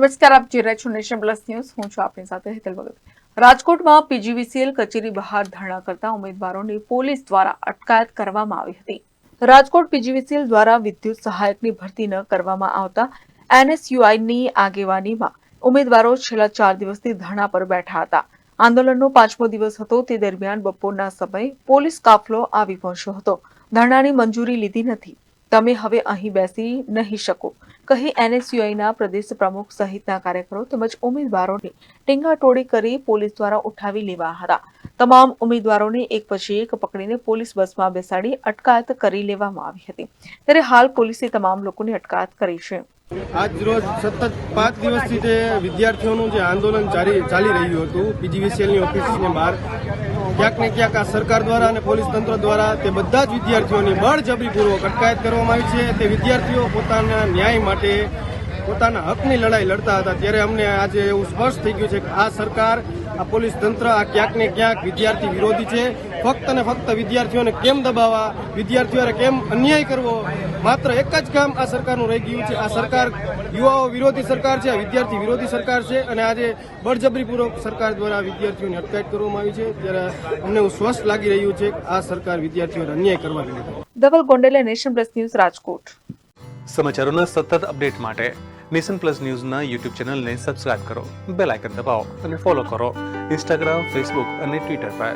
નમસ્કાર, આપ જોઈ રહ્યા છો નેશન પ્લસ ન્યૂઝ. હું છું આપની સાથે હેતલ ભગત. રાજકોટમાં પીજીવીસીએલ કચેરી બહાર ધરણા કરતા ઉમેદવારોની પોલીસ દ્વારા અટકાયત કરવામાં આવી હતી. રાજકોટ પીજીવીસીએલ દ્વારા વિદ્યુત સહાયકની ભરતી ન કરવામાં આવતા એનએસયુઆઈની આગેવાનીમાં ઉમેદવારો છેલ્લા 4 દિવસથી ધરણા પર બેઠા હતા. આંદોલનનો 5મો દિવસ હતો. તે દરમિયાન બપોરના સમયે પોલીસ કાફલો આવી પહોંચ્યો હતો. ધરણાની મંજૂરી લીધી નથી. તમે હવે અહીં બેસી નહીં શકો કહી એનએસયુઆઈના પ્રદેશ પ્રમુખ સહિતના કાર્યકરો તેમજ ઉમેદવારોની ટીંગાટોળી કરી પોલીસ દ્વારા ઉઠાવી લેવાયા હતા. તમામ ઉમેદવારોને એક પછી એક પકડીને પોલીસ બસમાં બેસાડી અટકાયત કરી લેવામાં આવી હતી. ત્યારે હાલ પોલીસે તમામ લોકોની અટકાયત કરી છે. આજ રોજ સતત 5 દિવસથી જે વિદ્યાર્થીઓનું જે આંદોલન ચાલી રહ્યું હતું પીજીવીસીએલની ઓફિસની બહાર, ક્યાંક ને ક્યાંક આ સરકાર દ્વારા અને પોલીસ તંત્ર દ્વારા તે બધા જ વિદ્યાર્થીઓની બળજબરીપૂર્વક અટકાયત કરવામાં આવી છે. તે વિદ્યાર્થીઓ પોતાના ન્યાય માટે પોતાના હકની લડાઈ લડતા હતા. ત્યારે અમને આજે એવું સ્પષ્ટ થઈ ગયું છે કે આ સરકાર, આ પોલીસ તંત્ર આ ક્યાંક ને ક્યાંક વિદ્યાર્થી વિરોધી છે. ફક્ત ને ફક્ત વિદ્યાર્થીઓને કેમ દબાવવા, વિદ્યાર્થીઓને કેમ અન્યાય કરવો, માત્ર એક જ કામ આ સરકારનું રહી ગયું છે. આ સરકાર યુવાઓ વિરોધી સરકાર છે, વિદ્યાર્થી વિરોધી સરકાર છે અને આજે બળજબરીપૂર્વક સરકાર દ્વારા વિદ્યાર્થીઓની અટકાયત કરવામાં આવી છે. ત્યારે અમને એવું સ્પષ્ટ લાગી રહ્યું છે કે આ સરકાર વિદ્યાર્થીઓને અન્યાય કરવા રહી છે. ધવલ ગોંડલે, નેશન પ્લસ ન્યૂઝ, રાજકોટ. સમાચારોના સતત અપડેટ માટે નેશન પ્લસ ન્યૂઝના યુટ્યુબ ચેનલને સબસ્ક્રાઇબ કરો, બેલ આઇકન દબાવો અને ફોલો કરો ઇન્સ્ટાગ્રામ, ફેસબુક અને ટ્વિટર પર.